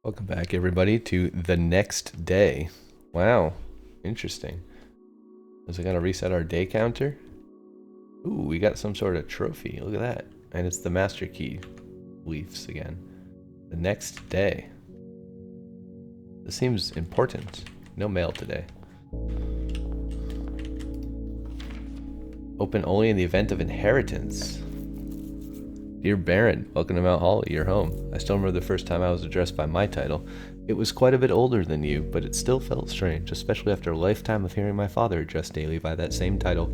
Welcome back, everybody, to the next day. Wow, interesting. Is it gonna reset our day counter? Ooh, we got some sort of trophy. Look at that. And it's the master key leaves again. The next day. This seems important. No mail today. Open only in the event of inheritance. Dear Baron, welcome to Mount Holly, your home. I still remember the first time I was addressed by my title. It was quite a bit older than you, but it still felt strange, especially after a lifetime of hearing my father addressed daily by that same title.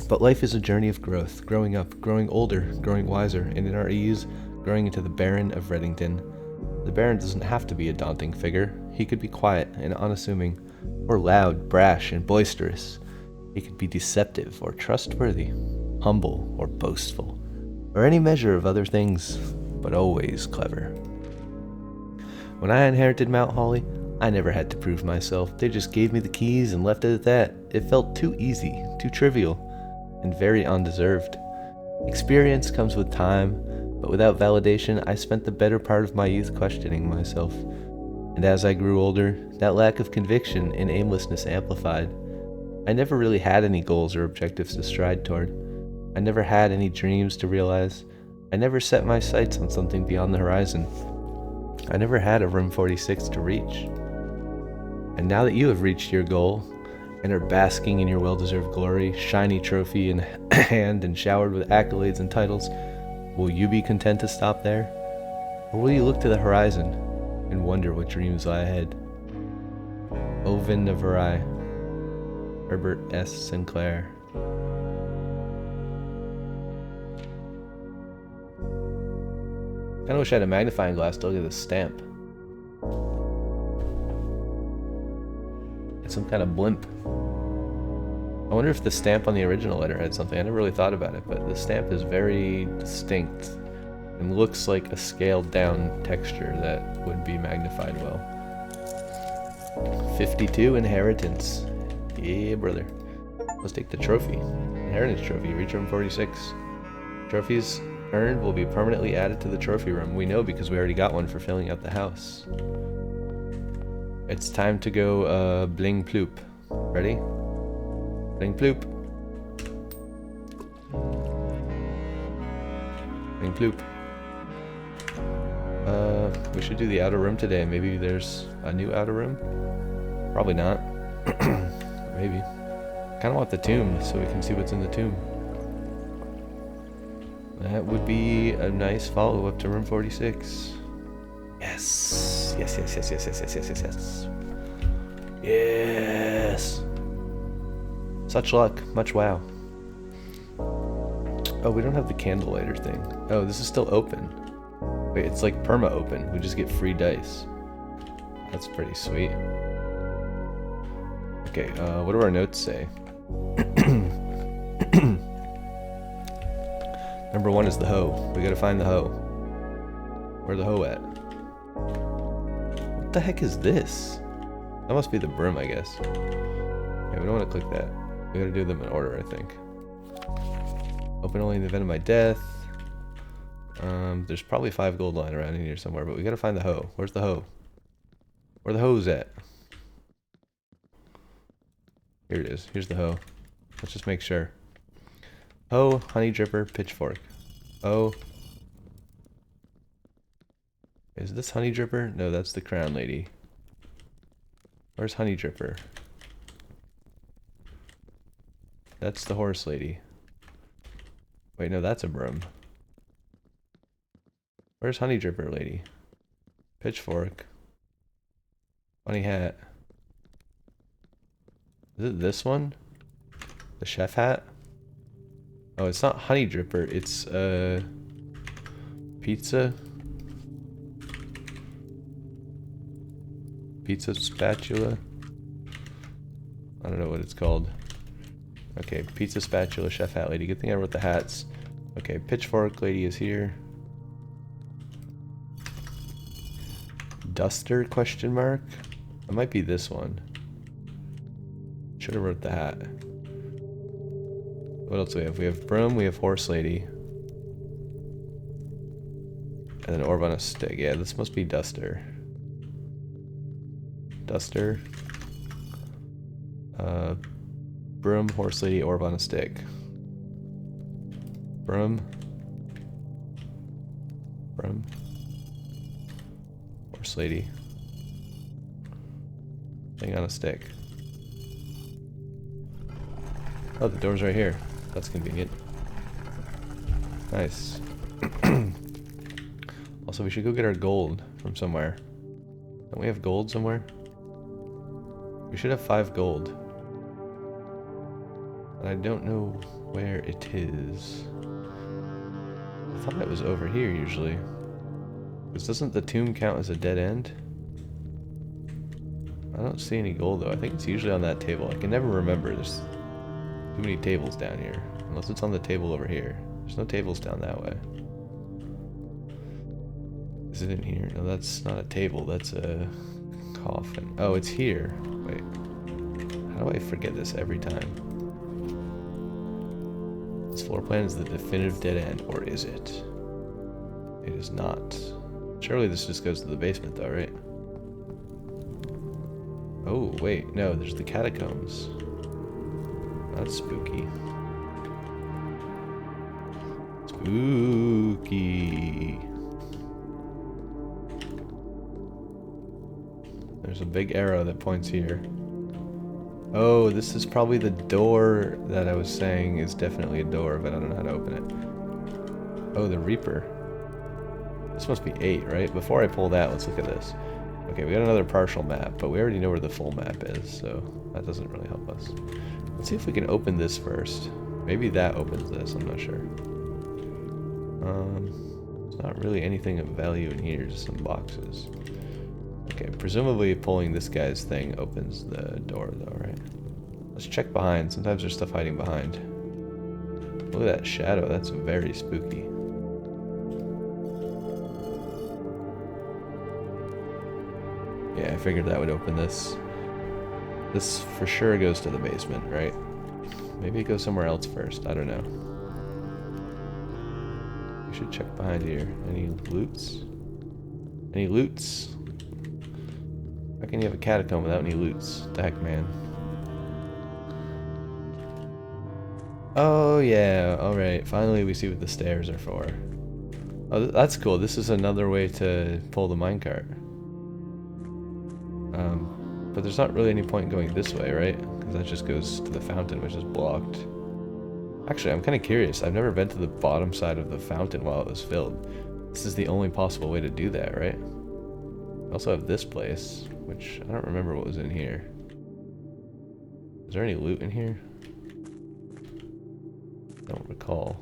But life is a journey of growth, growing up, growing older, growing wiser, and in our ease, growing into the Baron of Reddington. The Baron doesn't have to be a daunting figure. He could be quiet and unassuming, or loud, brash, and boisterous. He could be deceptive or trustworthy, humble or boastful, or any measure of other things, but always clever. When I inherited Mount Holly, I never had to prove myself. They just gave me the keys and left it at that. It felt too easy, too trivial, and very undeserved. Experience comes with time, but without validation, I spent the better part of my youth questioning myself. And as I grew older, that lack of conviction and aimlessness amplified. I never really had any goals or objectives to strive toward. I never had any dreams to realize. I never set my sights on something beyond the horizon. I never had a room 46 to reach. And now that you have reached your goal and are basking in your well-deserved glory, shiny trophy in hand and showered with accolades and titles, will you be content to stop there? Or will you look to the horizon and wonder what dreams lie ahead? Oven Navarai, Herbert S. Sinclair. Kinda wish I had a magnifying glass to look at this stamp. It's some kind of blimp. I wonder if the stamp on the original letter had something. I never really thought about it, but the stamp is very distinct and looks like a scaled down texture that would be magnified well. 52 inheritance. Yeah, brother. Let's take the trophy. Inheritance trophy, reach room 46. Trophies earned will be permanently added to the trophy room. We know because we already got one for filling out the house. It's time to go bling ploop. Ready? Bling ploop. Bling ploop. We should do the outer room today. Maybe there's a new outer room? Probably not. Maybe. Kinda want the tomb so we can see what's in the tomb. That would be a nice follow-up to room 46. Yes. Yes, yes, yes, yes, yes, yes, yes, yes, yes. Yes. Such luck. Much wow. Oh, we don't have the candle lighter thing. Oh, this is still open. Wait, it's like perma open. We just get free dice. That's pretty sweet. Okay, what do our notes say? Number 1 is the hoe. We gotta find the hoe. Where's the hoe at? What the heck is this? That must be the broom, I guess. Okay, we don't want to click that. We gotta do them in order, I think. Open only in the event of my death. There's probably 5 gold lying around in here somewhere, but we gotta find the hoe. Where's the hoe? Where the hoe's at? Here it is. Here's the hoe. Let's just make sure. Hoe, honey dripper, pitchfork. Oh. Is this honey dripper? No, that's the crown lady. Where's honey dripper? That's the horse lady. Wait, no, that's a broom. Where's honey dripper lady? Pitchfork. Funny hat. Is it this one? The chef hat? Oh, it's not honey dripper, it's pizza. Pizza spatula. I don't know what it's called. Okay, pizza spatula, chef hat lady. Good thing I wrote the hats. Okay, pitchfork lady is here. Duster question mark? It might be this one. Should have wrote the hat. What else do we have? We have broom, we have horse lady. And then orb on a stick. Yeah, this must be Duster. Duster. Broom, horse lady, orb on a stick. Broom. Broom. Horse lady. Thing on a stick. Oh, the door's right here. That's convenient. Nice. Also, we should go get our gold from somewhere. Don't we have gold somewhere? We should have 5 gold. But I don't know where it is. I thought it was over here usually. Because doesn't the tomb count as a dead end? I don't see any gold though. I think it's usually on that table. I can never remember. There's too many tables down here. Unless it's on the table over here. There's no tables down that way. Is it in here? No, that's not a table. That's a coffin. Oh, it's here. Wait. How do I forget this every time? This floor plan is the definitive dead end, or is it? It is not. Surely this just goes to the basement though, right? Oh, wait. No, there's the catacombs. That's spooky. Spooky. There's a big arrow that points here. Oh, this is probably the door that I was saying is definitely a door, but I don't know how to open it. Oh, the Reaper. This must be 8, right? Before I pull that, let's look at this. Okay, we got another partial map, but we already know where the full map is, so that doesn't really help us. Let's see if we can open this first. Maybe that opens this, I'm not sure. There's not really anything of value in here, just some boxes. Okay, presumably pulling this guy's thing opens the door though, right? Let's check behind. Sometimes there's stuff hiding behind. Look at that shadow, that's very spooky. Yeah, I figured that would open this. This for sure goes to the basement, right? Maybe it goes somewhere else first, I don't know. We should check behind here. Any loots? Any loots? How can you have a catacomb without any loots? What the heck, man? Oh yeah, alright. Finally we see what the stairs are for. Oh, that's cool. This is another way to pull the minecart. But there's not really any point going this way, right? Because that just goes to the fountain, which is blocked. Actually, I'm kind of curious. I've never been to the bottom side of the fountain while it was filled. This is the only possible way to do that, right? We also have this place, which I don't remember what was in here. Is there any loot in here? I don't recall.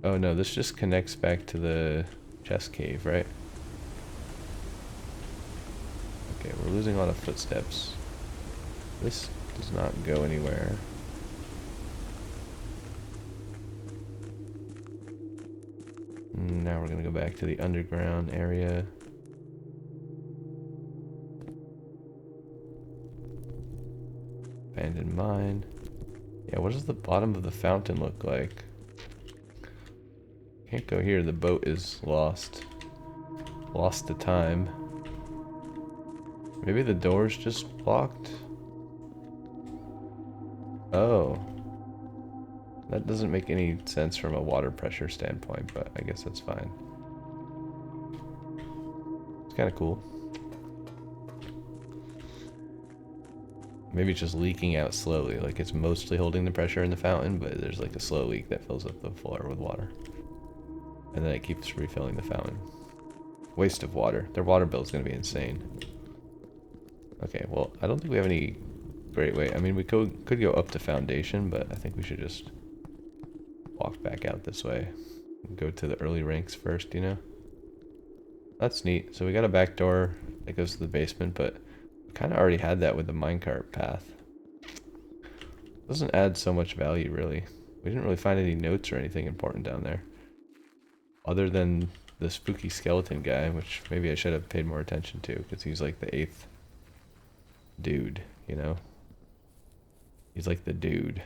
Oh no, this just connects back to the chest cave, right? Okay, we're losing a lot of footsteps. This does not go anywhere. Now we're gonna go back to the underground area. Abandoned mine. Yeah, what does the bottom of the fountain look like? Can't go here, the boat is lost. Lost to time. Maybe the door's just blocked? Oh. That doesn't make any sense from a water pressure standpoint, but I guess that's fine. It's kind of cool. Maybe it's just leaking out slowly, like it's mostly holding the pressure in the fountain, but there's like a slow leak that fills up the floor with water. And then it keeps refilling the fountain. Waste of water. Their water bill is going to be insane. Okay, well, I don't think we have any great way. I mean, we could go up to foundation, but I think we should just walk back out this way. Go to the early ranks first, you know? That's neat. So we got a back door that goes to the basement, but we kind of already had that with the minecart path. Doesn't add so much value, really. We didn't really find any notes or anything important down there. Other than the spooky skeleton guy, which maybe I should have paid more attention to, because he's like the 8th dude, you know? He's like the dude.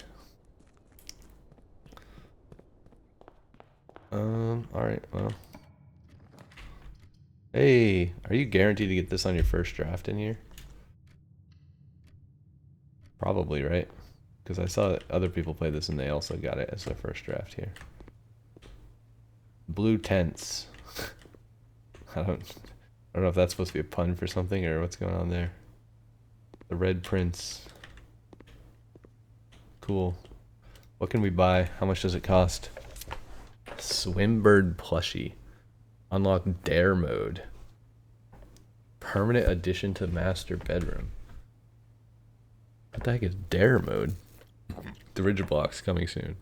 Alright, well, Hey, are you guaranteed to get this on your first draft in here? Probably, right? Because I saw that other people play this and they also got it as their first draft here. Blue tents. I don't know if that's supposed to be a pun for something or what's going on there. The Red Prince. Cool. What can we buy? How much does it cost? Swimbird plushie. Unlock Dare mode. Permanent addition to master bedroom. What the heck is Dare mode? The Ridge Block's coming soon.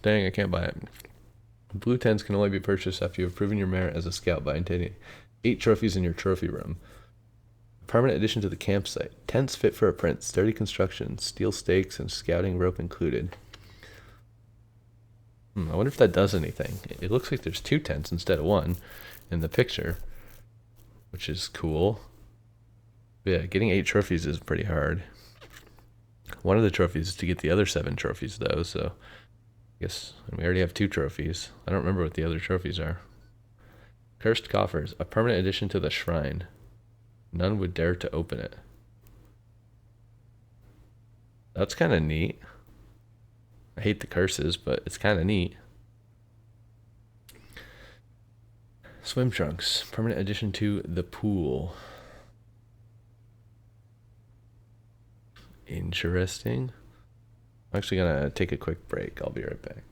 Dang, I can't buy it. Blue tents can only be purchased after you have proven your merit as a scout by obtaining 8 trophies in your trophy room. Permanent addition to the campsite. Tents fit for a prince. Sturdy construction. Steel stakes and scouting rope included. I wonder if that does anything. It looks like there's 2 tents instead of 1 in the picture, which is cool. But yeah, getting 8 trophies is pretty hard. One of the trophies is to get the other 7 trophies, though, so I guess we already have 2 trophies. I don't remember what the other trophies are. Cursed coffers. A permanent addition to the shrine. None would dare to open it. That's kind of neat. I hate the curses, but it's kind of neat. Swim trunks. Permanent addition to the pool. Interesting. I'm actually gonna take a quick break. I'll be right back.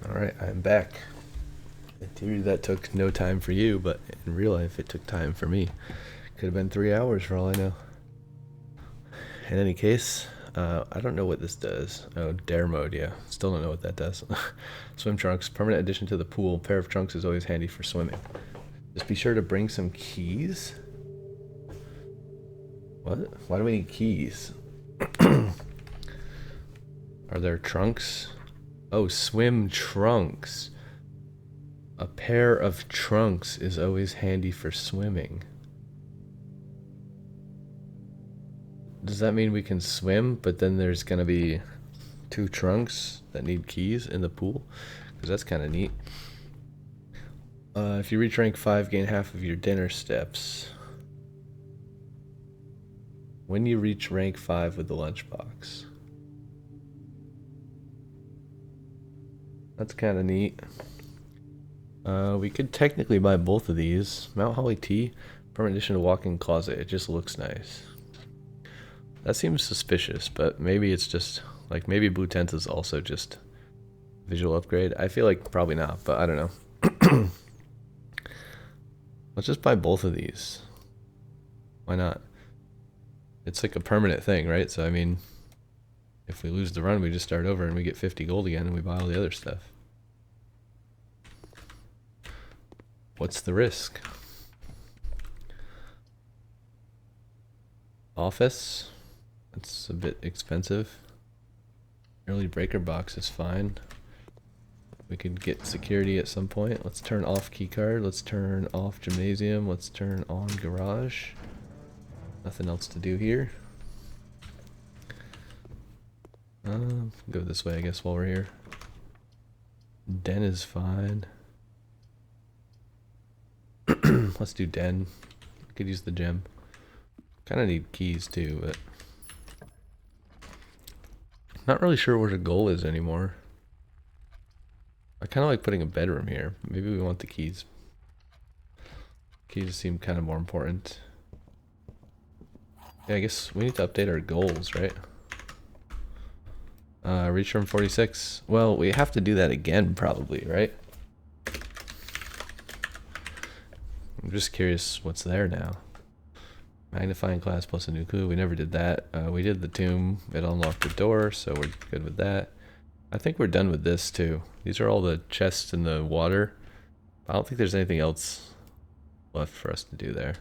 Alright, I'm back. In theory, that took no time for you, but in real life, it took time for me. Could have been 3 hours for all I know. In any case, I don't know what this does. Oh, Dare mode, yeah. Still don't know what that does. Swim trunks. Permanent addition to the pool. Pair of trunks is always handy for swimming. Just be sure to bring some keys. What? Why do we need keys? Are there trunks? Oh, swim trunks. A pair of trunks is always handy for swimming. Does that mean we can swim, but then there's gonna be 2 trunks that need keys in the pool? Because that's kind of neat. If you reach rank 5, gain half of your dinner steps. When you reach rank 5 with the lunchbox. That's kind of neat. We could technically buy both of these. Mount Holly Tea, permanent addition to walk-in closet. It just looks nice. That seems suspicious, but maybe it's just, like, maybe Blue Tent is also just visual upgrade. I feel like probably not, but I don't know. Let's just buy both of these. Why not? It's like a permanent thing, right? So, I mean, if we lose the run, we just start over and we get 50 gold again and we buy all the other stuff. What's the risk? Office. It's a bit expensive. Early breaker box is fine. We could get security at some point. Let's turn off keycard. Let's turn off gymnasium. Let's turn on garage. Nothing else to do here. Go this way, I guess, while we're here. Den is fine. Let's do den. Could use the gem. Kind of need keys too, but not really sure what our goal is anymore. I kind of like putting a bedroom here. Maybe we want the keys. Keys seem kind of more important. Yeah, I guess we need to update our goals, right? Reach room 46. Well, we have to do that again, probably, right? I'm just curious what's there now. Magnifying glass plus a new clue. We never did that. We did the tomb. It unlocked the door, so we're good with that. I think we're done with this too. These are all the chests in the water. I don't think there's anything else left for us to do there.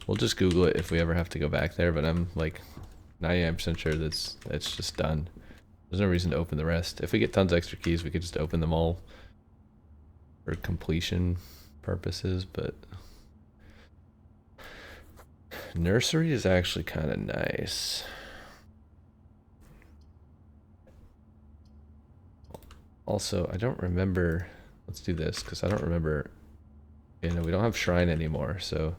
We'll just Google it if we ever have to go back there, but I'm like 99% sure that's just done. There's no reason to open the rest. If we get tons of extra keys, we could just open them all for completion purposes, but nursery is actually kind of nice. Also, I don't remember. Let's do this, because I don't remember... You know, we don't have shrine anymore, so...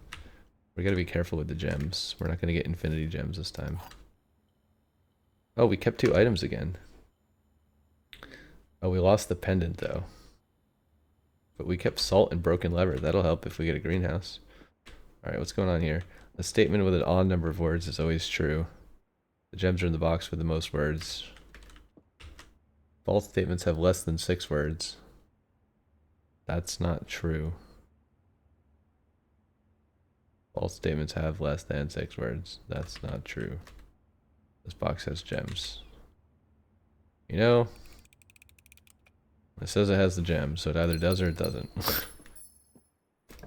We gotta be careful with the gems. We're not gonna get infinity gems this time. Oh, we kept 2 items again. Oh, we lost the pendant, though. But we kept salt and broken lever. That'll help if we get a greenhouse. Alright, what's going on here? A statement with an odd number of words is always true. The gems are in the box with the most words. False statements have less than 6 words. That's not true. False statements have less than 6 words. That's not true. This box has gems. You know, it says it has the gems, so it either does or it doesn't.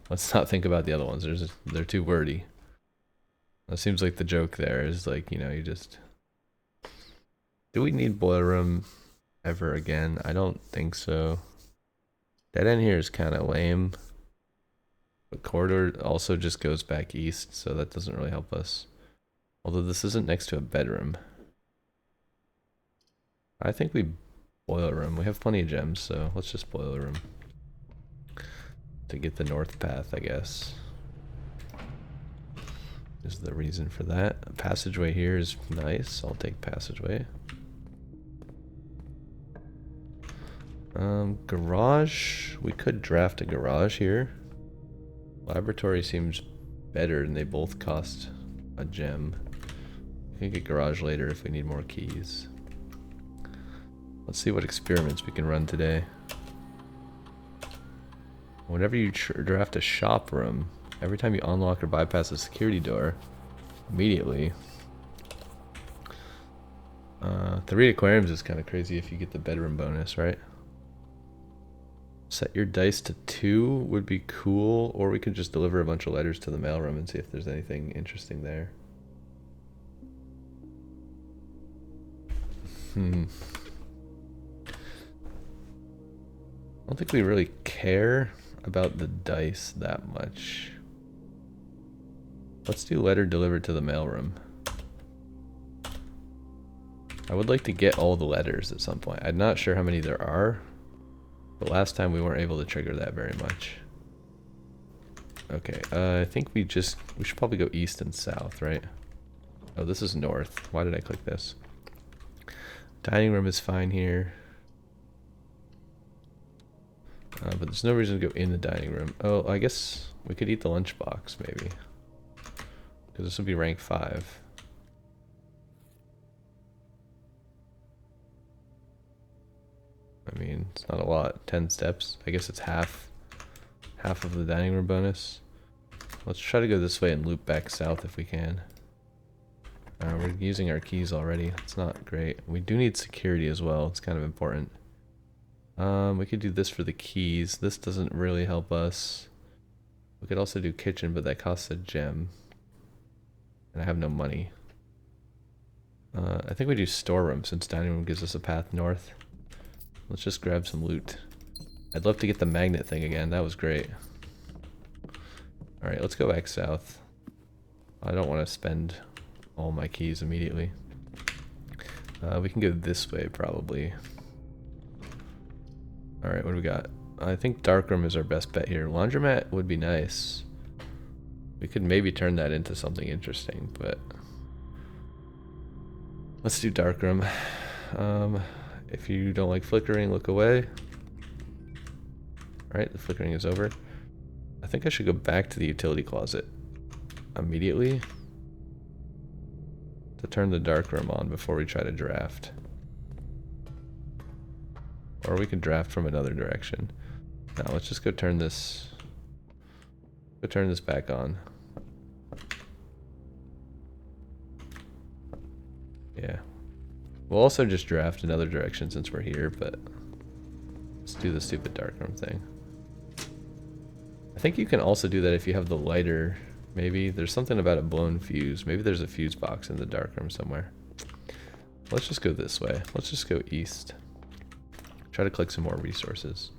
Let's not think about the other ones. They're too wordy. That seems like the joke there is like, you know, you just... Do we need boiler room ever again? I don't think so. Dead end here is kind of lame. But corridor also just goes back east, so that doesn't really help us. Although this isn't next to a bedroom. I think we boiler room. We have plenty of gems, so let's just boiler room. To get the north path, I guess. Is the reason for that. A passageway here is nice. I'll take passageway. Garage. We could draft a garage here. Laboratory seems better, and they both cost a gem. We can get garage later if we need more keys. Let's see what experiments we can run today. Whenever you draft a shop room, every time you unlock or bypass a security door, immediately. 3 aquariums is kind of crazy if you get the bedroom bonus, right? Set your dice to 2 would be cool, or we could just deliver a bunch of letters to the mailroom and see if there's anything interesting there. I don't think we really care about the dice that much. Let's do letter delivered to the mailroom. I would like to get all the letters at some point. I'm not sure how many there are, but last time we weren't able to trigger that very much. Okay, I think we should probably go east and south, right? Oh, this is north. Why did I click this? Dining room is fine here. But there's no reason to go in the dining room. Oh, I guess we could eat the lunchbox, maybe. Because this would be rank 5. I mean, it's not a lot. 10 steps. I guess it's half of the dining room bonus. Let's try to go this way and loop back south if we can. We're using our keys already. It's not great. We do need security as well. It's kind of important. We could do this for the keys. This doesn't really help us. We could also do kitchen, but that costs a gem. And I have no money. I think we do storeroom since dining room gives us a path north. Let's just grab some loot. I'd love to get the magnet thing again. That was great. Alright, let's go back south. I don't want to spend all my keys immediately. We can go this way probably. Alright, what do we got? I think darkroom is our best bet here. Laundromat would be nice. We could maybe turn that into something interesting, but let's do darkroom. If you don't like flickering, look away. Alright, the flickering is over. I think I should go back to the utility closet immediately to turn the darkroom on before we try to draft. Or we can draft from another direction. Now let's just go turn this back on. Yeah. We'll also just draft another direction since we're here, but let's do the stupid darkroom thing. I think you can also do that if you have the lighter. Maybe there's something about a blown fuse. Maybe there's a fuse box in the darkroom somewhere. Let's just go this way. Let's just go east. Try to collect some more resources.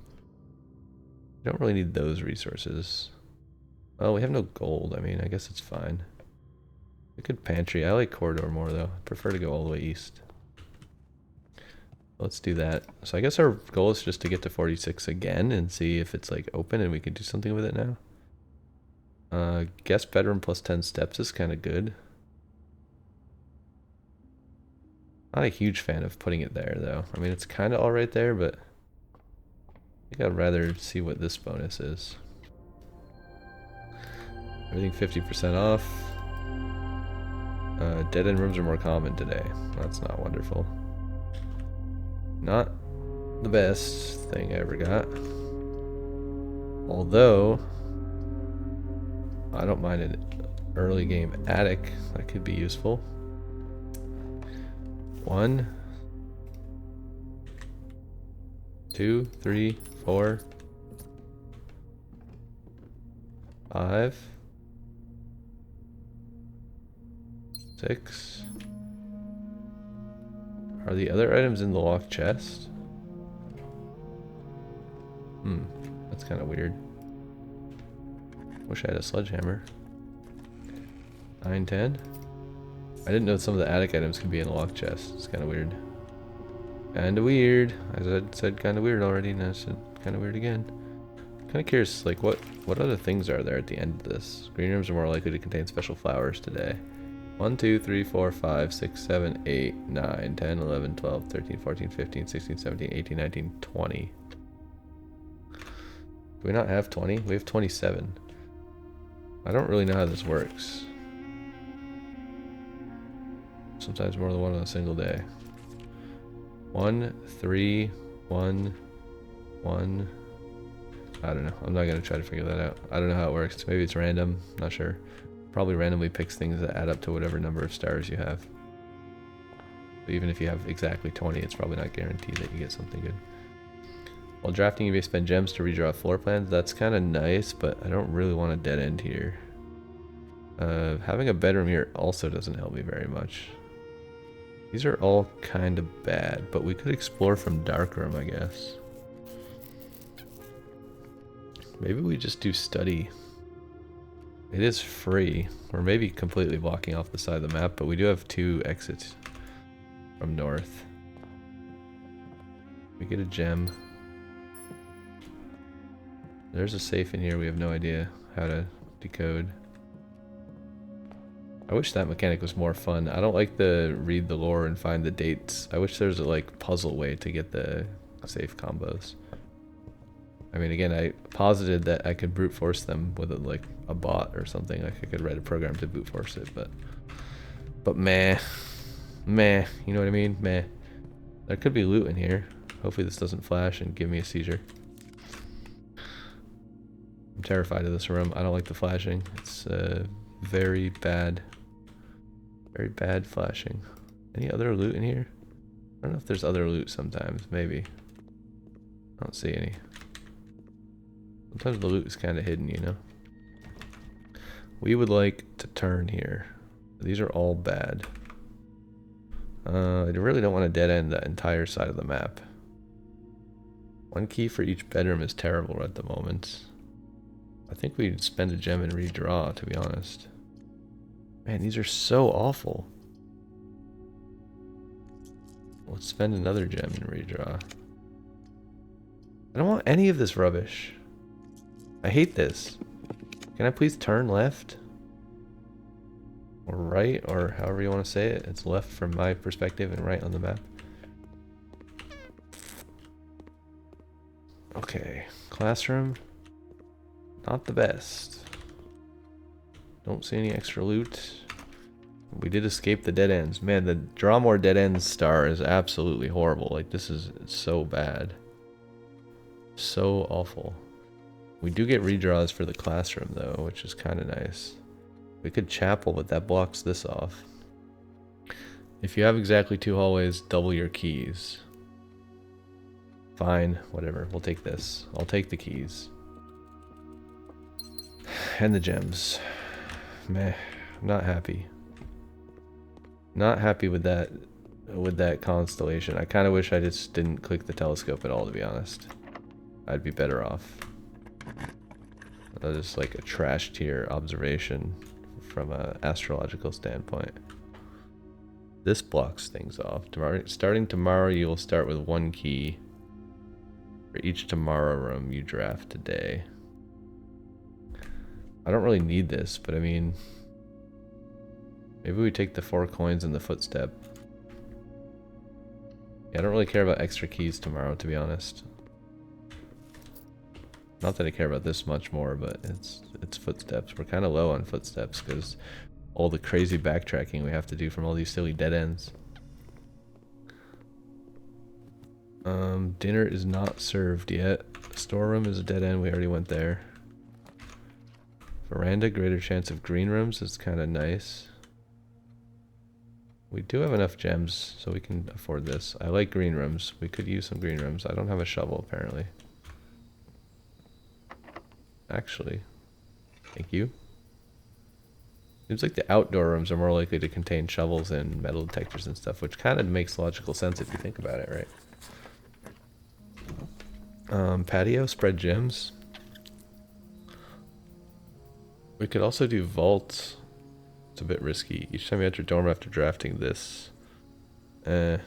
We don't really need those resources. Well, we have no gold. I mean, I guess it's fine. We could pantry. I like corridor more though. I prefer to go all the way east. Let's do that. So I guess our goal is just to get to 46 again and see if it's like open and we can do something with it now. Guest bedroom plus 10 steps is kind of good. Not a huge fan of putting it there though. I mean, it's kind of all right there, but I think I'd rather see what this bonus is. Everything 50% off. Dead end rooms are more common today. That's not wonderful. Not the best thing I ever got. Although, I don't mind an early game attic. That could be useful. 1, 2, 3, 4, 5, 6. Are the other items in the locked chest? That's kind of weird. Wish I had a sledgehammer. 9, 10. I didn't know some of the attic items could be in a locked chest. It's kind of weird. Kind of weird. I said kind of weird already, and I said kind of weird again. Kind of curious, like what other things are there at the end of this? Green rooms are more likely to contain special flowers today. 1, 2, 3, 4, 5, 6, 7, 8, 9, 10, 11, 12, 13, 14, 15, 16, 17, 18, 19, 20. Do we not have 20? We have 27. I don't really know how this works. Sometimes more than one on a single day. 1, 3, 1, 1. I don't know. I'm not going to try to figure that out. I don't know how it works. Maybe it's random. Not sure. Probably randomly picks things that add up to whatever number of stars you have. But even if you have exactly 20, it's probably not guaranteed that you get something good. While drafting, you may spend gems to redraw floor plans. That's kind of nice, but I don't really want a dead end here. Having a bedroom here also doesn't help me very much. These are all kind of bad, but we could explore from darkroom, I guess. Maybe we just do study. It is free. We're maybe completely blocking off the side of the map, but we do have 2 exits from north. We get a gem. There's a safe in here we have no idea how to decode. I wish that mechanic was more fun. I don't like the read the lore and find the dates. I wish there was a like puzzle way to get the safe combos. I mean, again, I posited that I could brute force them with a bot or something. Like I could write a program to brute force it, but meh, you know what I mean? Meh. There could be loot in here. Hopefully this doesn't flash and give me a seizure. I'm terrified of this room. I don't like the flashing. It's very bad flashing. Any other loot in here? I don't know if there's other loot sometimes. Maybe. I don't see any. Sometimes the loot is kind of hidden, you know. We would like to turn here. These are all bad. I really don't want to dead end that entire side of the map. 1 key for each bedroom is terrible at the moment. I think we'd spend a gem and redraw, to be honest. Man, these are so awful. Let's spend another gem and redraw. I don't want any of this rubbish. I hate this. Can I please turn left? Or right, or however you want to say it. It's left from my perspective and right on the map. Okay, classroom. Not the best. Don't see any extra loot. We did escape the dead ends. Man, the draw more dead ends star is absolutely horrible. Like, this is so bad. So awful. We do get redraws for the classroom, though, which is kind of nice. We could chapel, but that blocks this off. If you have exactly 2 hallways, double your keys. Fine, whatever. We'll take this. I'll take the keys. And the gems. Meh. I'm not happy. Not happy with that constellation. I kind of wish I just didn't click the telescope at all, to be honest. I'd be better off. That is like a trash tier observation from an astrological standpoint. This blocks things off. Starting tomorrow, you will start with 1 key for each tomorrow room you draft today. I don't really need this, but I mean, maybe we take the 4 coins and the footstep. Yeah, I don't really care about extra keys tomorrow, to be honest. Not that I care about this much more, but it's footsteps. We're kind of low on footsteps because all the crazy backtracking we have to do from all these silly dead ends. Dinner is not served yet. Storeroom is a dead end. We already went there. Veranda, greater chance of green rooms is kind of nice. We do have enough gems, so we can afford this. I like green rooms. We could use some green rooms. I don't have a shovel, apparently. Actually, thank you. Seems like the outdoor rooms are more likely to contain shovels and metal detectors and stuff, which kind of makes logical sense if you think about it, right? Patio, spread gems. We could also do vault. It's a bit risky. Each time you enter dorm after drafting this. I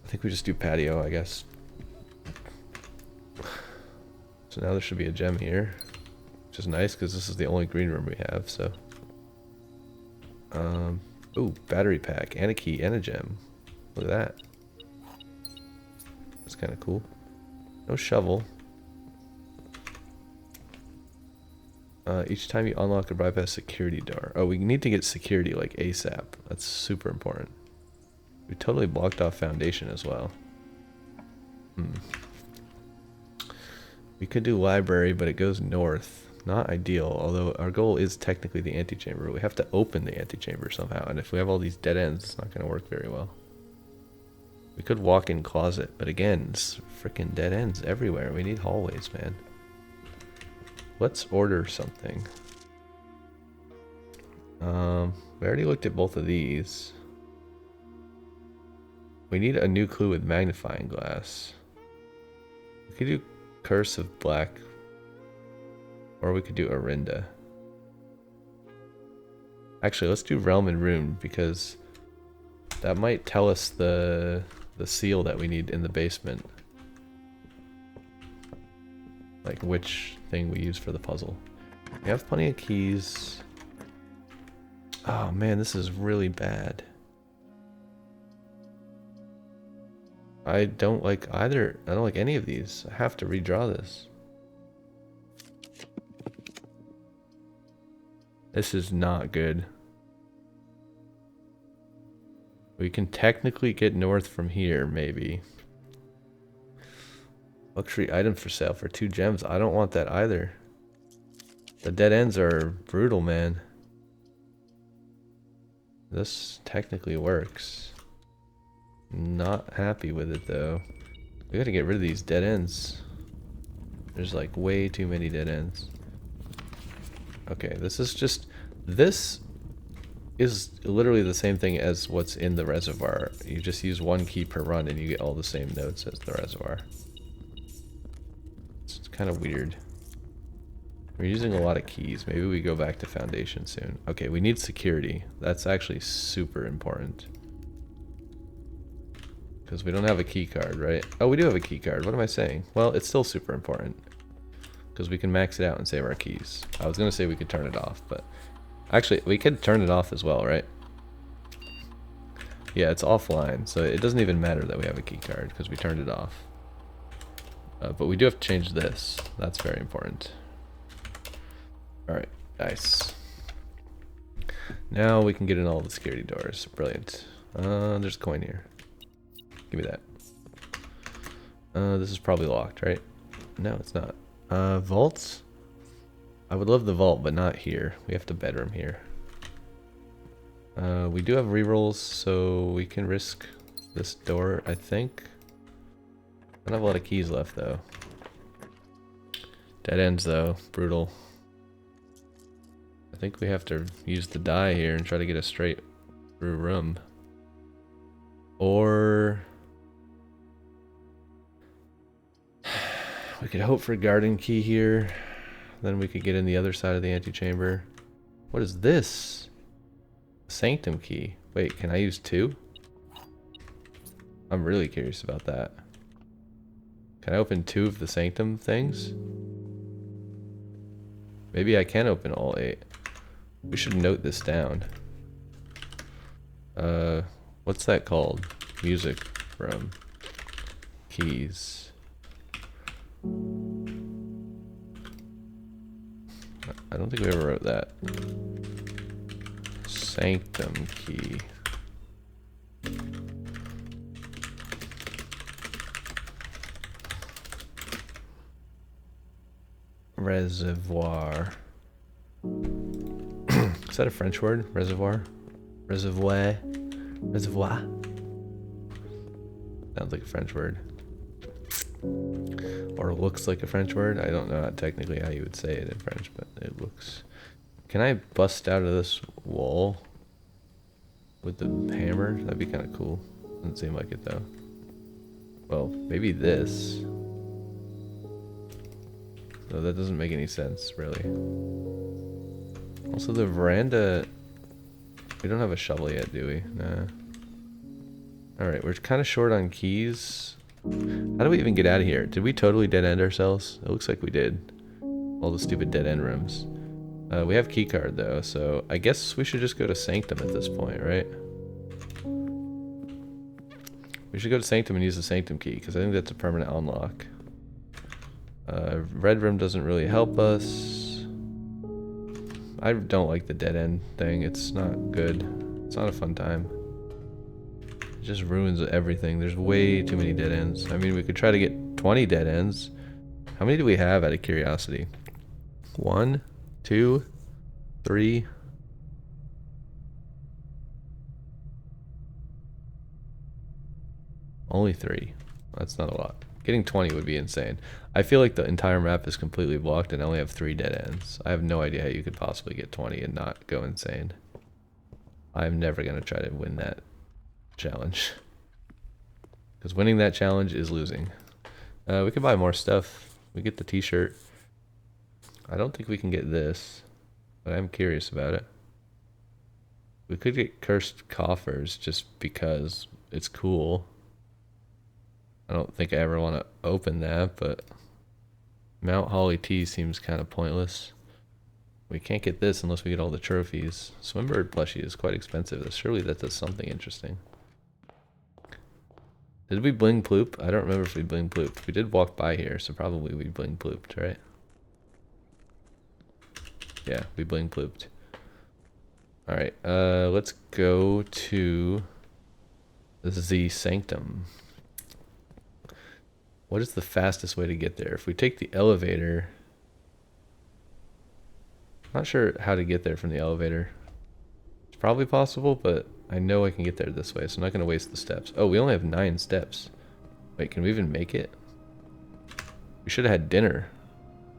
think we just do patio, I guess. So now there should be a gem here, which is nice because this is the only green room we have, so. Ooh, battery pack and a key and a gem. Look at that. That's kind of cool. No shovel. Each time you unlock or bypass security door. Oh, we need to get security like ASAP. That's super important. We totally blocked off foundation as well. We could do library, but it goes north. Not ideal, although our goal is technically the antechamber. We have to open the antechamber somehow, and if we have all these dead ends, it's not going to work very well. We could walk in closet, but again, it's freaking dead ends everywhere. We need hallways, man. Let's order something. We already looked at both of these. We need a new clue with magnifying glass. We could do Curse of Black, or we could do Arinda. Actually, let's do Realm and Rune, because that might tell us the seal that we need in the basement. Like which thing we use for the puzzle. We have plenty of keys. Oh man, this is really bad. I don't like either. I don't like any of these. I have to redraw this. This is not good. We can technically get north from here, maybe. Luxury item for sale for 2 gems. I don't want that either. The dead ends are brutal, man. This technically works. Not happy with it though. We gotta get rid of these dead ends. There's like way too many dead ends. Okay, this is literally the same thing as what's in the reservoir. You just use 1 key per run and you get all the same notes as the reservoir. It's kind of weird. We're using a lot of keys. Maybe we go back to foundation soon. Okay, we need security. That's actually super important. Because we don't have a key card, right? Oh, we do have a key card. What am I saying? Well, it's still super important. Because we can max it out and save our keys. I was going to say we could turn it off, but... Actually, we could turn it off as well, right? Yeah, it's offline, so it doesn't even matter that we have a key card, because we turned it off. But we do have to change this. That's very important. Alright, nice. Now we can get in all the security doors. Brilliant. There's a coin here. Give me that. This is probably locked, right? No, it's not. Vaults? I would love the vault, but not here. We have to bedroom here. We do have rerolls, so we can risk this door, I think. I don't have a lot of keys left, though. Dead ends, though. Brutal. I think we have to use the die here and try to get a straight through room. Or... we could hope for garden key here. Then we could get in the other side of the antechamber. What is this? Sanctum key. Wait, can I use 2? I'm really curious about that. Can I open 2 of the sanctum things? Maybe I can open all 8. We should note this down. What's that called? Music room. Keys. I don't think we ever wrote that. Sanctum key. Reservoir. Is that a French word? Reservoir? Reservoir? Reservoir? Sounds like a French word. Or looks like a French word. I don't know technically how you would say it in French, but it looks... Can I bust out of this wall with the hammer? That'd be kind of cool. Doesn't seem like it though. Well, maybe this. No, that doesn't make any sense, really. Also, the veranda... We don't have a shovel yet, do we? Nah. Alright, we're kind of short on keys. How do we even get out of here? Did we totally dead-end ourselves? It looks like we did. All the stupid dead-end rooms. We have keycard, though, so I guess we should just go to Sanctum at this point, right? We should go to Sanctum and use the Sanctum key, because I think that's a permanent unlock. Red room doesn't really help us. I don't like the dead-end thing. It's not good. It's not a fun time. It just ruins everything. There's way too many dead ends. I mean, we could try to get 20 dead ends. How many do we have, out of curiosity? 1, 2, 3. Only 3. That's not a lot. Getting 20 would be insane. I feel like the entire map is completely blocked and I only have 3 dead ends. I have no idea how you could possibly get 20 and not go insane. I'm never going to try to win that challenge. Because winning that challenge is losing. We can buy more stuff. We get the t-shirt. I don't think we can get this, but I'm curious about it. We could get cursed coffers just because it's cool. I don't think I ever want to open that, but Mount Holly tea seems kind of pointless. We can't get this unless we get all the trophies. Swimbird plushie is quite expensive. Surely that does something interesting. Did we bling ploop? I don't remember if we bling plooped. We did walk by here, so probably we bling plooped, right? Yeah, we bling plooped. Alright, let's go to the Sanctum. What is the fastest way to get there? If we take the elevator... I'm not sure how to get there from the elevator. It's probably possible, but I know I can get there this way, so I'm not going to waste the steps. Oh, we only have 9 steps. Wait, can we even make it? We should have had dinner.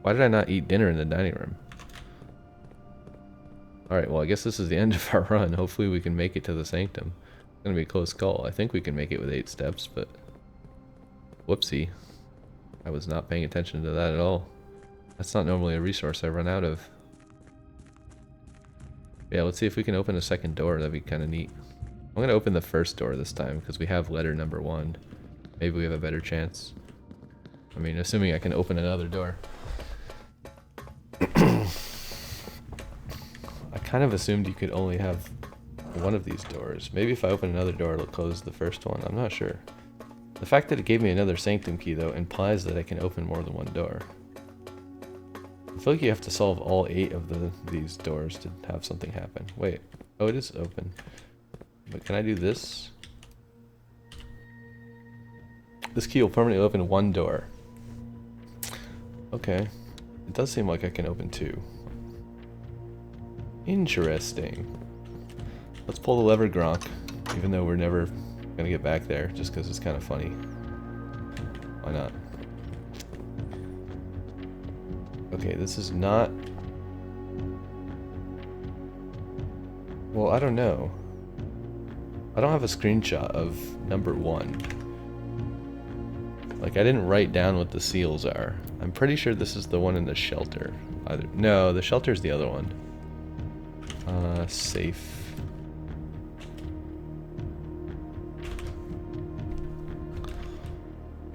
Why did I not eat dinner in the dining room? Alright, well, I guess this is the end of our run. Hopefully we can make it to the Sanctum. It's going to be a close call. I think we can make it with 8 steps, but... Whoopsie. I was not paying attention to that at all. That's not normally a resource I run out of. Yeah, let's see if we can open a second door. That'd be kind of neat. I'm going to open the first door this time because we have letter number 1. Maybe we have a better chance. I mean, assuming I can open another door. I kind of assumed you could only have one of these doors. Maybe if I open another door, it'll close the first one. I'm not sure. The fact that it gave me another Sanctum key, though, implies that I can open more than one door. I feel like you have to solve all 8 of these doors to have something happen. Wait. Oh, it is open. But can I do this? This key will permanently open 1 door. Okay. It does seem like I can open 2. Interesting. Let's pull the lever, Gronk. Even though we're never gonna get back there, just because it's kind of funny. Why not? Okay, this is not... Well, I don't know. I don't have a screenshot of number 1. Like, I didn't write down what the seals are. I'm pretty sure this is the one in the shelter. No, the shelter's the other one. Safe.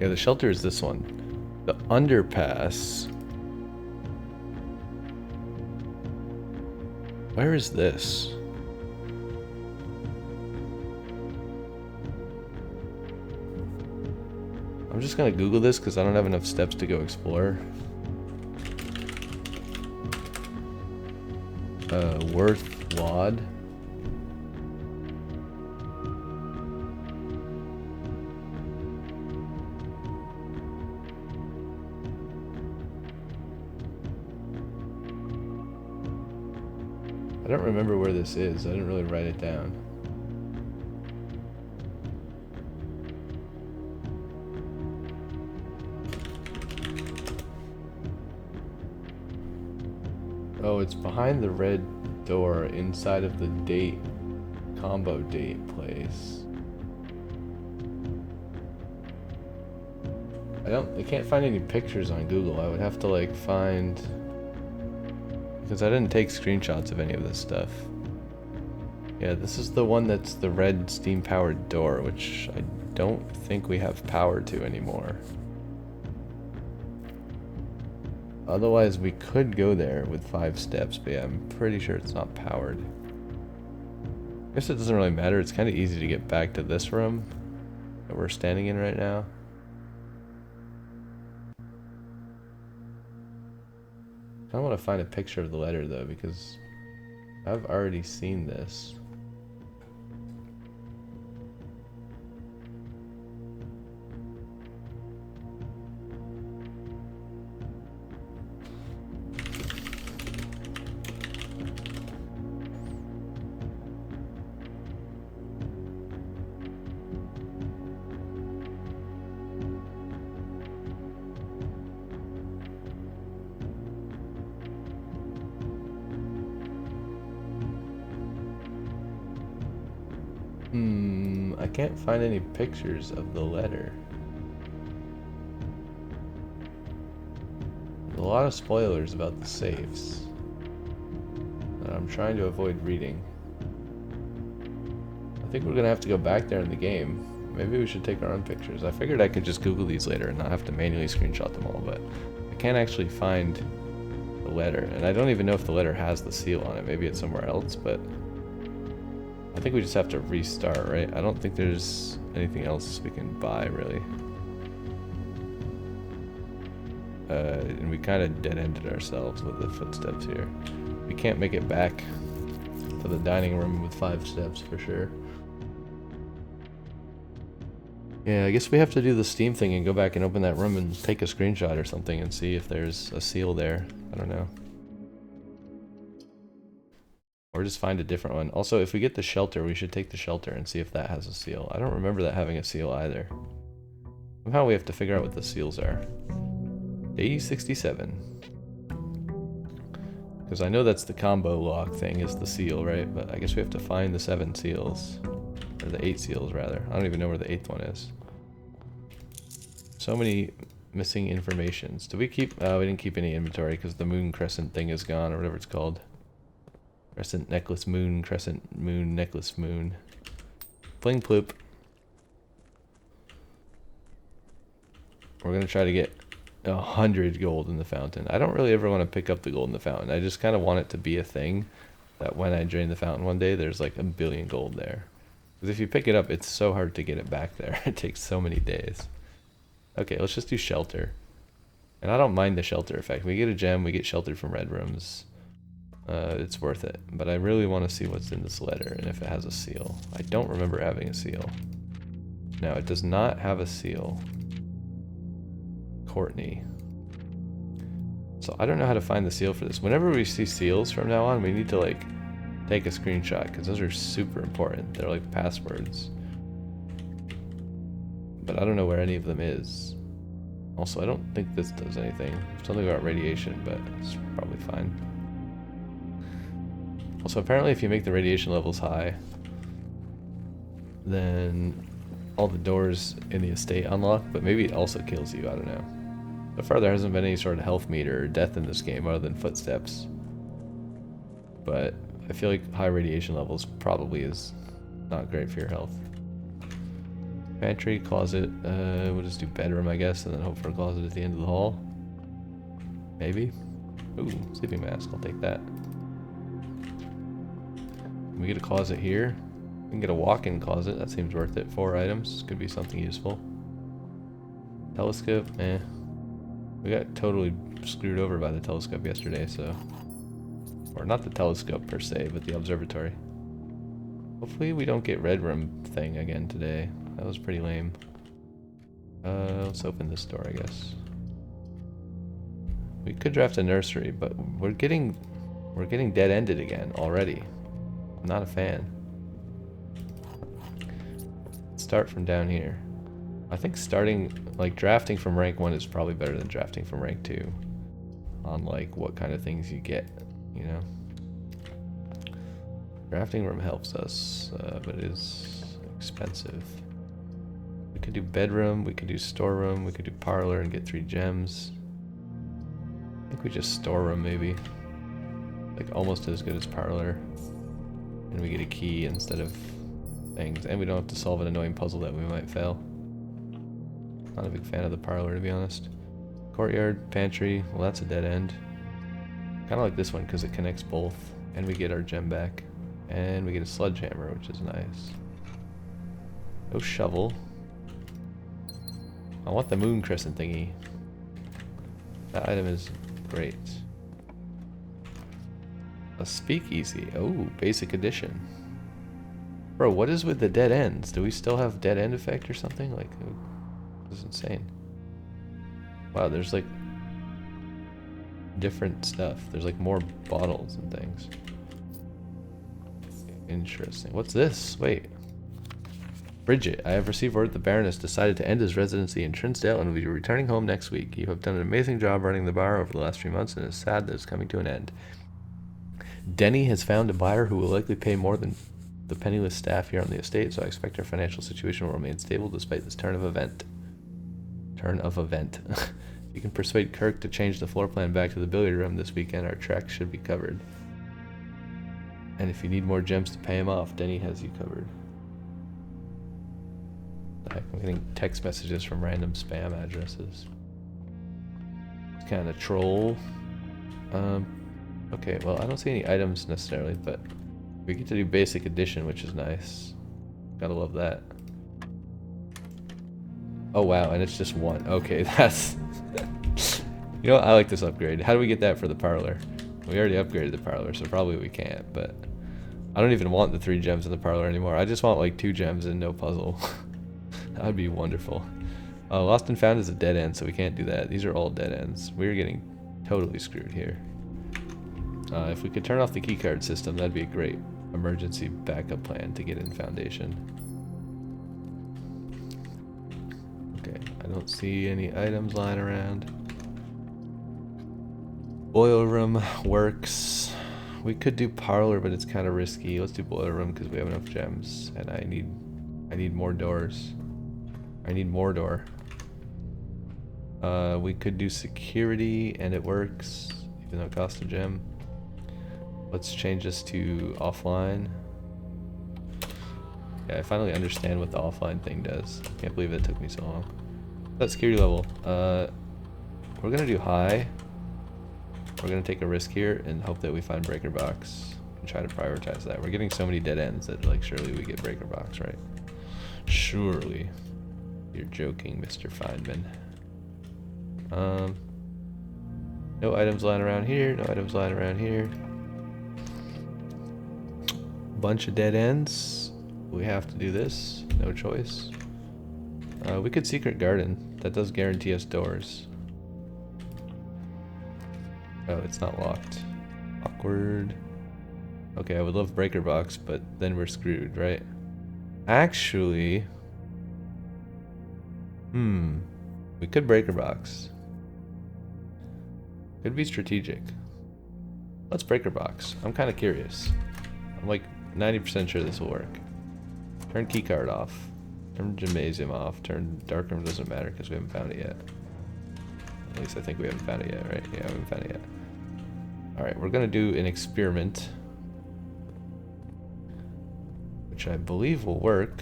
Yeah, the shelter is this one. The underpass. Where is this? I'm just gonna Google this because I don't have enough steps to go explore. Worth Wad. I don't remember where this is. I didn't really write it down. Oh, it's behind the red door inside of the date, combo date place. I can't find any pictures on Google. I would have to like find, because I didn't take screenshots of any of this stuff. Yeah, this is the one that's the red steam powered door, which I don't think we have power to anymore. Otherwise, we could go there with 5 steps, but yeah, I'm pretty sure it's not powered. I guess it doesn't really matter. It's kind of easy to get back to this room that we're standing in right now. I want to find a picture of the letter, though, because I've already seen this. I can't find any pictures of the letter. There's a lot of spoilers about the safes that I'm trying to avoid reading. I think we're gonna have to go back there in the game. Maybe we should take our own pictures. I figured I could just Google these later and not have to manually screenshot them all, but I can't actually find the letter. And I don't even know if the letter has the seal on it. Maybe it's somewhere else, but I think we just have to restart, right? I don't think there's anything else we can buy, really. And we kind of dead-ended ourselves with the footsteps here. We can't make it back to the dining room with 5 steps for sure. Yeah, I guess we have to do the Steam thing and go back and open that room and take a screenshot or something and see if there's a seal there. I don't know. Or just find a different one. Also, if we get the shelter, we should take the shelter and see if that has a seal. I don't remember that having a seal either. Somehow we have to figure out what the seals are. Day 67. Because I know that's the combo lock thing is the seal, right? But I guess we have to find the 7 seals. Or the 8 seals, rather. I don't even know where the 8th one is. So many missing informations. Did we keep... we didn't keep any inventory because the moon crescent thing is gone, or whatever it's called. Crescent necklace moon, crescent moon, necklace moon. Pling ploop. We're gonna try to get 100 gold in the fountain. I don't really ever want to pick up the gold in the fountain. I just kind of want it to be a thing that when I drain the fountain one day, there's like 1 billion gold there. Because if you pick it up, it's so hard to get it back there. It takes so many days. Okay, let's just do shelter. And I don't mind the shelter effect. We get a gem, we get sheltered from red rooms. It's worth it. But I really want to see what's in this letter and if it has a seal. I don't remember having a seal. No, it does not have a seal. Courtney. So I don't know how to find the seal for this. Whenever we see seals from now on, we need to like take a screenshot because those are super important. They're like passwords. But I don't know where any of them is. Also, I don't think this does anything. Something about radiation, but it's probably fine. Also, apparently if you make the radiation levels high, then all the doors in the estate unlock, but maybe it also kills you, I don't know. So far there hasn't been any sort of health meter or death in this game other than footsteps. But I feel like high radiation levels probably is not great for your health. Pantry, closet. We'll just do bedroom, I guess, and then hope for a closet at the end of the hall. Maybe. Ooh, sleeping mask. I'll take that. Can we get a closet here? We can get a walk-in closet. That seems worth it. 4 items. Could be something useful. Telescope. Eh. We got totally screwed over by the telescope yesterday, so... Or not the telescope per se, but the observatory. Hopefully we don't get red room thing again today. That was pretty lame. Let's open this door, I guess. We could draft a nursery, but we're getting dead-ended again already. I'm not a fan. Let's start from down here. I think starting, like, drafting from rank 1 is probably better than drafting from rank 2. On, like, what kind of things you get, you know? Drafting room helps us, but it is expensive. We could do bedroom, we could do storeroom, we could do parlor and get 3 gems. I think we just storeroom maybe. Like almost as good as parlor. And we get a key instead of things. And we don't have to solve an annoying puzzle that we might fail. Not a big fan of the parlor, to be honest. Courtyard, pantry, well that's a dead end. Kind of like this one because it connects both. And we get our gem back. And we get a sledgehammer, which is nice. No shovel. I want the moon crescent thingy. That item is great. A speakeasy. Oh, basic edition. Bro, what is with the dead ends? Do we still have dead end effect or something? Like, this is insane. Wow, there's like different stuff. There's like more bottles and things. Interesting. What's this? Wait. Bridget, I have received word the Baroness decided to end his residency in Trinsdale and will be returning home next week. You have done an amazing job running the bar over the last few months and it is sad that it's coming to an end. Denny has found a buyer who will likely pay more than the penniless staff here on the estate, so I expect our financial situation will remain stable despite this turn of event. You can persuade Kirk to change the floor plan back to the billiard room this weekend. Our tracks should be covered. And if you need more gems to pay him off, Denny has you covered. I'm getting text messages from random spam addresses. It's kind of troll. Okay, well, I don't see any items necessarily, but we get to do basic edition, which is nice. Gotta love that. Oh wow, and it's just 1. Okay, that's... You know what? I like this upgrade. How do we get that for the parlor? We already upgraded the parlor, so probably we can't, but... I don't even want the 3 gems in the parlor anymore. I just want like 2 gems and no puzzle. That would be wonderful. Lost and found is a dead end, so we can't do that. These are all dead ends. We're getting totally screwed here. If we could turn off the keycard system, that'd be a great emergency backup plan to get in Foundation. Okay, I don't see any items lying around. Boiler room works. We could do parlor, but it's kind of risky. Let's do boiler room because we have enough gems, and I need more doors. I need more door. We could do security, and it works, even though it costs a gem. Let's change this to offline. Yeah, I finally understand what the offline thing does. Can't believe it took me so long. That security level. We're gonna do high. We're gonna take a risk here and hope that we find breaker box and try to prioritize that. We're getting so many dead ends that like surely we get breaker box, right? Surely. You're joking, Mr. Feynman. No items lying around here, no items lying around here. Bunch of dead ends. We have to do this, no choice. We could secret garden. That does guarantee us doors. Oh, it's not locked. Awkward. Okay, I would love breaker box, but then we're screwed, right? Actually... we could breaker box. Could be strategic. Let's breaker box. I'm kind of curious. I'm like 90% sure this will work. Turn keycard off. Turn gymnasium off. Turn darkroom doesn't matter because we haven't found it yet. At least I think we haven't found it yet, right? Yeah, we haven't found it yet. Alright, we're gonna do an experiment. Which I believe will work.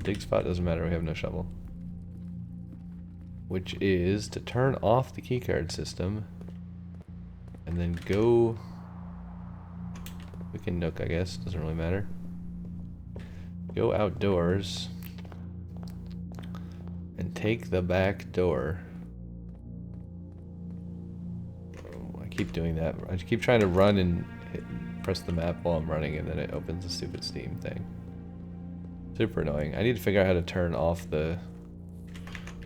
Dig spot doesn't matter, we have no shovel. Which is to turn off the keycard system and then go. We can nook, I guess, doesn't really matter. Go outdoors and take the back door. Oh, I keep doing that. I keep trying to run and press the map while I'm running, and then it opens the stupid Steam thing. Super annoying. I need to figure out how to turn off the...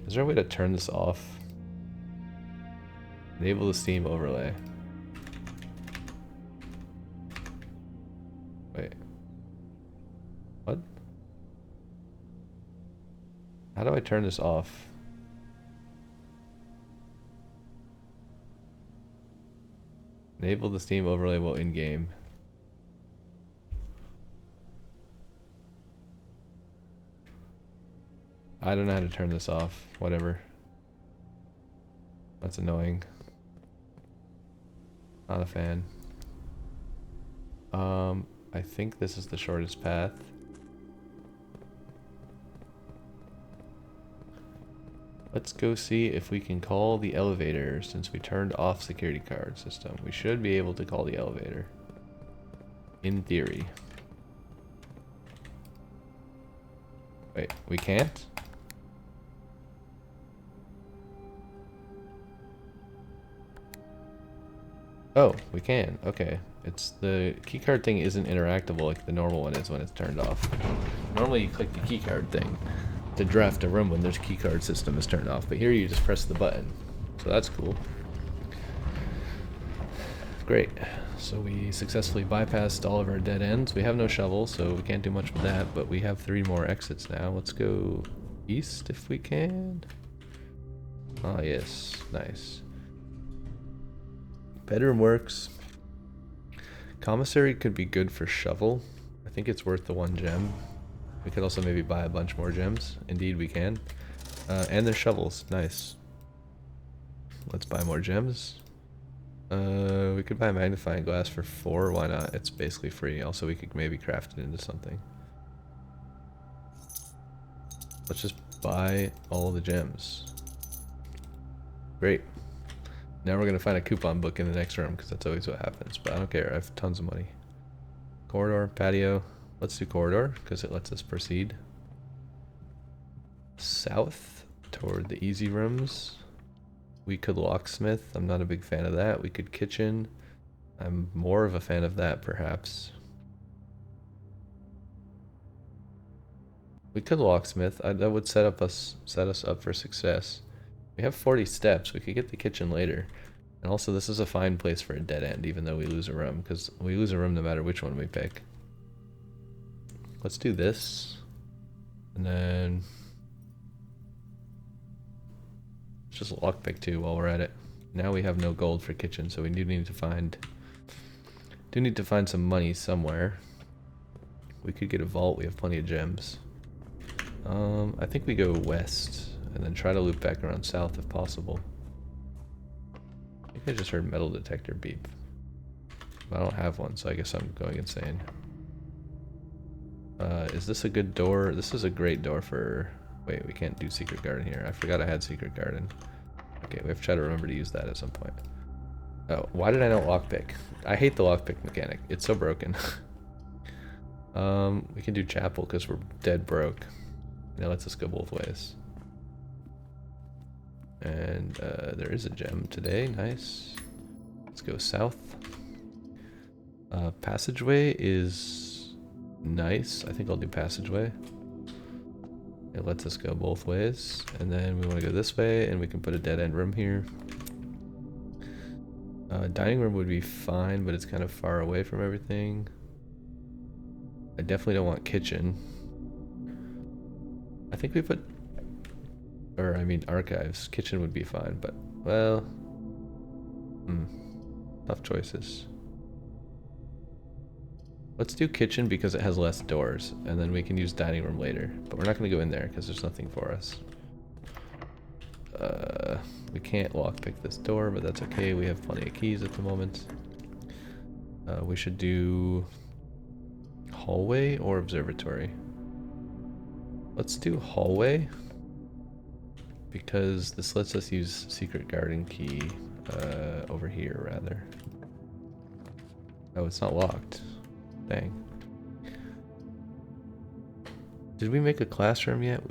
Is there a way to turn this off? Enable the Steam overlay. Wait. What? How do I turn this off? Enable the Steam overlay while in-game. I don't know how to turn this off. Whatever. That's annoying. Not a fan. I think this is the shortest path. Let's go see if we can call the elevator since we turned off security card system. We should be able to call the elevator. In theory. Wait, we can't? Oh, we can. Okay. It's the keycard thing isn't interactable like the normal one is when it's turned off. Normally you click the keycard thing to draft a room when there's keycard system is turned off, but here you just press the button. So that's cool. Great. So we successfully bypassed all of our dead ends. We have no shovel, so we can't do much with that, but we have 3 more exits now. Let's go east if we can. Ah, yes. Nice. Bedroom works. Commissary could be good for shovel. I think it's worth the 1 gem. We could also maybe buy a bunch more gems. Indeed we can. And there's shovels. Nice. Let's buy more gems. We could buy a magnifying glass for 4. Why not? It's basically free. Also, we could maybe craft it into something. Let's just buy all the gems. Great. Now we're going to find a coupon book in the next room, because that's always what happens. But I don't care. I have tons of money. Corridor, patio. Let's do corridor, because it lets us proceed. South, toward the easy rooms. We could locksmith. I'm not a big fan of that. We could kitchen. I'm more of a fan of that, perhaps. We could locksmith. That would set us up for success. We have 40 steps. We could get the kitchen later. And also, this is a fine place for a dead end, even though we lose a room, because we lose a room no matter which one we pick. Let's do this. And then... let's just lockpick 2 while we're at it. Now we have no gold for kitchen, so we do need to find some money somewhere. We could get a vault. We have plenty of gems. I think we go west and then try to loop back around south if possible. I think I just heard metal detector beep. But I don't have one, so I guess I'm going insane. Is this a good door? This is a great door for... wait, we can't do secret garden here. I forgot I had secret garden. Okay, we have to try to remember to use that at some point. Oh, why did I not lockpick? I hate the lockpick mechanic. It's so broken. We can do chapel because we're dead broke. Now lets us go both ways. And there is a gem today. Nice. Let's go south. Passageway is nice. I think I'll do passageway. It lets us go both ways. And then we want to go this way, and we can put a dead end room here. Dining room would be fine, but it's kind of far away from everything. I definitely don't want kitchen. I think we put... or, I mean, archives. Kitchen would be fine, but, well... tough choices. Let's do kitchen because it has less doors, and then we can use dining room later. But we're not going to go in there because there's nothing for us. We can't lockpick this door, but that's okay. We have plenty of keys at the moment. We should do hallway or observatory. Let's do hallway, because this lets us use secret garden key over here, rather. Oh, it's not locked. Dang. Did we make a classroom yet?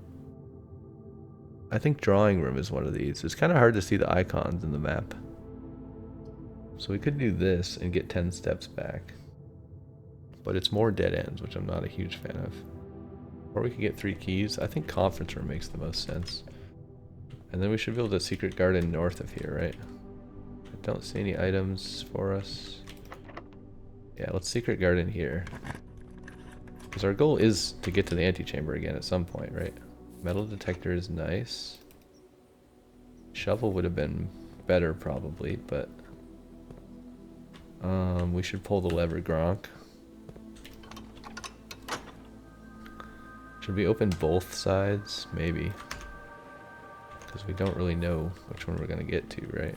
I think drawing room is one of these. It's kind of hard to see the icons in the map. So we could do this and get 10 steps back. But it's more dead ends, which I'm not a huge fan of. Or we could get 3 keys. I think conference room makes the most sense. And then we should build a secret garden north of here, right? I don't see any items for us. Yeah, let's secret garden here. Because our goal is to get to the antechamber again at some point, right? Metal detector is nice. Shovel would have been better probably, but we should pull the lever, Gronk. Should we open both sides? Maybe. Because we don't really know which one we're going to get to, right?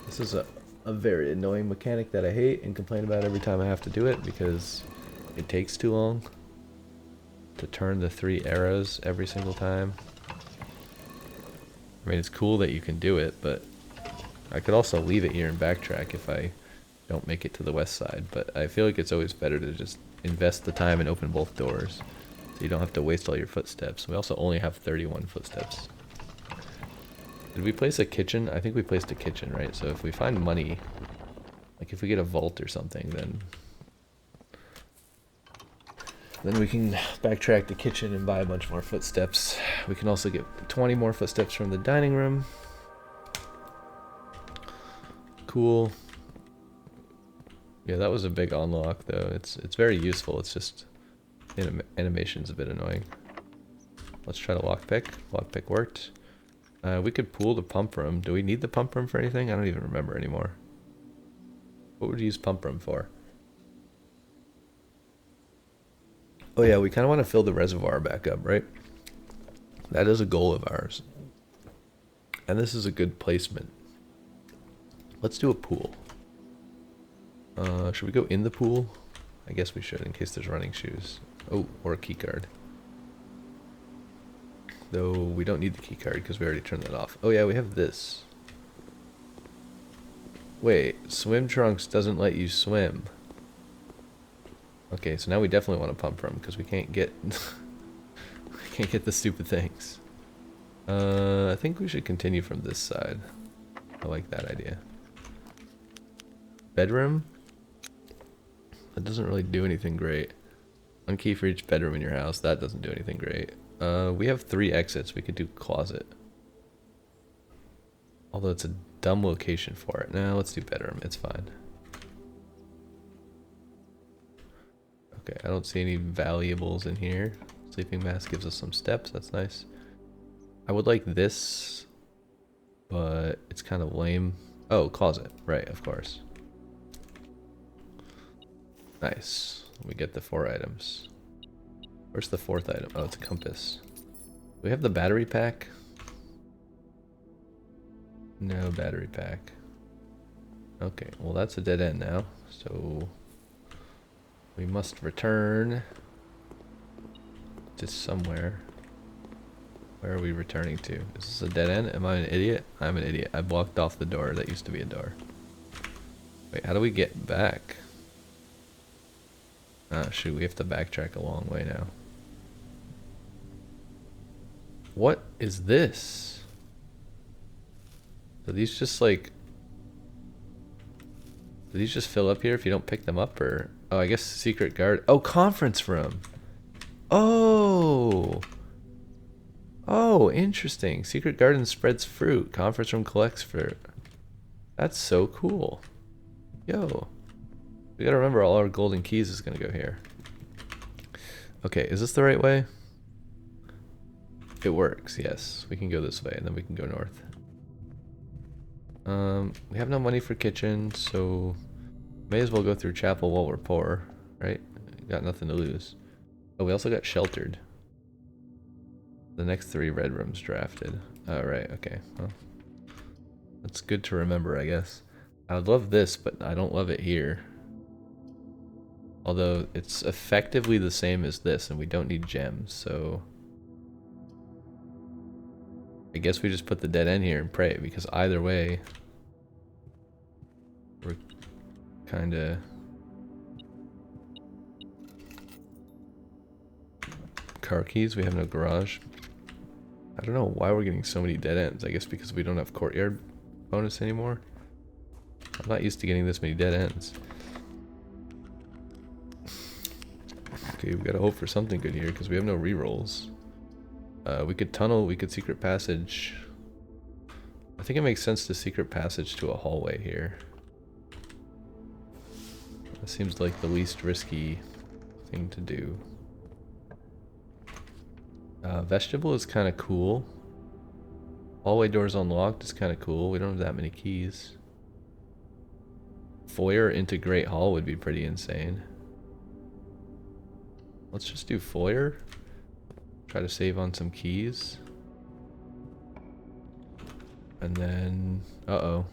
This is a very annoying mechanic that I hate and complain about every time I have to do it because it takes too long to turn the 3 arrows every single time. I mean, it's cool that you can do it, but I could also leave it here and backtrack if I don't make it to the west side, but I feel like it's always better to just invest the time and open both doors so you don't have to waste all your footsteps. We also only have 31 footsteps. Did we place a kitchen? I think we placed a kitchen, right? So if we find money, like if we get a vault or something, then we can backtrack the kitchen and buy a bunch more footsteps. We can also get 20 more footsteps from the dining room. Cool. Yeah, that was a big unlock though. It's very useful. It's just animation's a bit annoying. Let's try the lockpick. Lockpick worked. We could pool the pump room. Do we need the pump room for anything? I don't even remember anymore. What would you use pump room for? Oh yeah, we kind of want to fill the reservoir back up, right? That is a goal of ours. And this is a good placement. Let's do a pool. Should we go in the pool? I guess we should, in case there's running shoes. Oh, or a key card. Though we don't need the key card because we already turned that off. Oh yeah, we have this. Wait, swim trunks doesn't let you swim. Okay, so now we definitely want to pump room because we can't get we can't get the stupid things. I think we should continue from this side. I like that idea. Bedroom? That doesn't really do anything great. One key for each bedroom in your house. That doesn't do anything great. We have 3 exits. We could do closet. Although it's a dumb location for it. Now let's do bedroom. It's fine. Okay, I don't see any valuables in here. Sleeping mask gives us some steps. That's nice. I would like this, but it's kind of lame. Oh, closet. Right, of course. Nice. We get the 4 items. Where's the 4th item? Oh, it's a compass. Do we have the battery pack? No battery pack. Okay, well that's a dead end now. So we must return to somewhere. Where are we returning to? Is this a dead end? Am I an idiot? I'm an idiot. I blocked off the door. That used to be a door. Wait, how do we get back? Ah, shoot, we have to backtrack a long way now. What is this? Do these just like... Do these just fill up here if you don't pick them up, or... Oh, I guess secret guard... Oh, conference room! Oh! Oh, interesting. Secret garden spreads fruit. Conference room collects fruit. That's so cool. Yo. We gotta remember all our golden keys is gonna go here. Okay, is this the right way? It works, yes. We can go this way and then we can go north. We have no money for kitchen, so may as well go through chapel while we're poor, right? Got nothing to lose. Oh, we also got sheltered. The next 3 red rooms drafted. Oh, right, okay. Well, that's good to remember, I guess. I would love this, but I don't love it here. Although it's effectively the same as this, and we don't need gems, so I guess we just put the dead end here and pray, because either way, we're kinda... Car keys, we have no garage. I don't know why we're getting so many dead ends. I guess because we don't have courtyard bonus anymore. I'm not used to getting this many dead ends. Okay, we gotta hope for something good here because we have no rerolls. We could tunnel, we could secret passage. I think it makes sense to secret passage to a hallway here. That seems like the least risky thing to do. Vegetable is kind of cool. Hallway doors unlocked is kind of cool. We don't have that many keys. Foyer into Great Hall would be pretty insane. Let's just do foyer. Try to save on some keys. And then... uh-oh.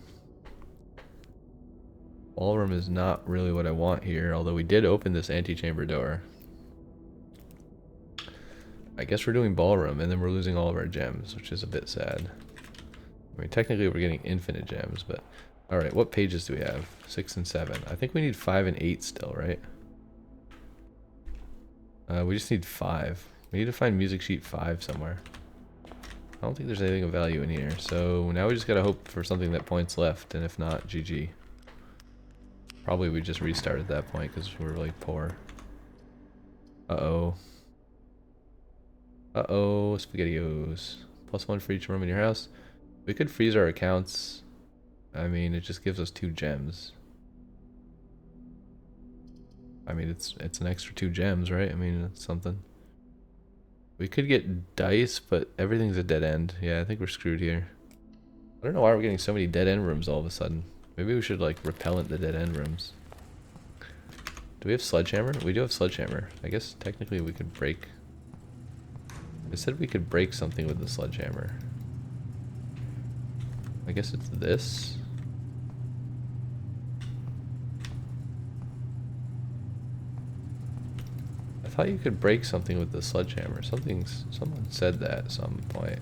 Ballroom is not really what I want here, although we did open this antechamber door. I guess we're doing ballroom, and then we're losing all of our gems, which is a bit sad. I mean, technically we're getting infinite gems, but... Alright, what pages do we have? 6 and 7. I think we need 5 and 8 still, right? We just need 5. We need to find music sheet 5 somewhere. I don't think there's anything of value in here, so now we just gotta hope for something that points left, and if not, GG. Probably we just restart at that point, because we're really poor. Uh-oh. Uh-oh, SpaghettiOs. +1 for each room in your house. We could freeze our accounts. I mean, it just gives us 2 gems. I mean, it's an extra 2 gems, right? I mean, it's something. We could get dice, but everything's a dead end. Yeah, I think we're screwed here. I don't know why we're getting so many dead end rooms all of a sudden. Maybe we should, like, repellent the dead end rooms. Do we have sledgehammer? We do have sledgehammer. I guess technically we could break... It said we could break something with the sledgehammer. I guess it's this. I thought you could break something with the sledgehammer. Someone said that at some point.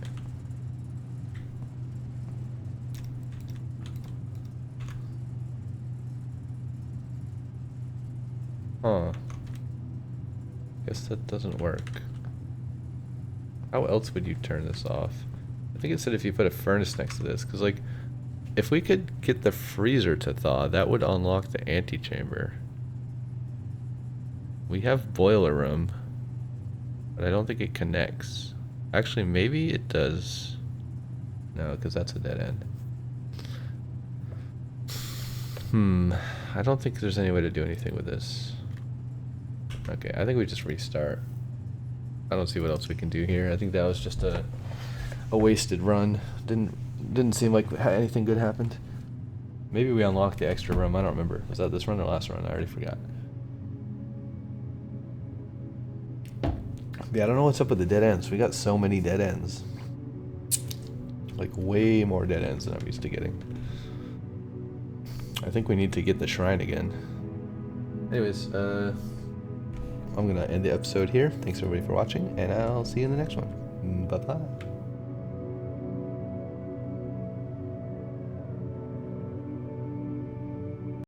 Huh. Guess that doesn't work. How else would you turn this off? I think it said if you put a furnace next to this, because, like, if we could get the freezer to thaw, that would unlock the antechamber. We have boiler room, but I don't think it connects. Actually, maybe it does. No, because that's a dead end. I don't think there's any way to do anything with this. Okay, I think we just restart. I don't see what else we can do here. I think that was just a wasted run. Didn't seem like anything good happened. Maybe we unlocked the extra room. I don't remember. Was that this run or last run? I already forgot. Yeah, I don't know what's up with the dead ends. We got so many dead ends. Like, way more dead ends than I'm used to getting. I think we need to get the shrine again. Anyways, I'm gonna end the episode here. Thanks everybody for watching, and I'll see you in the next one. Bye-bye.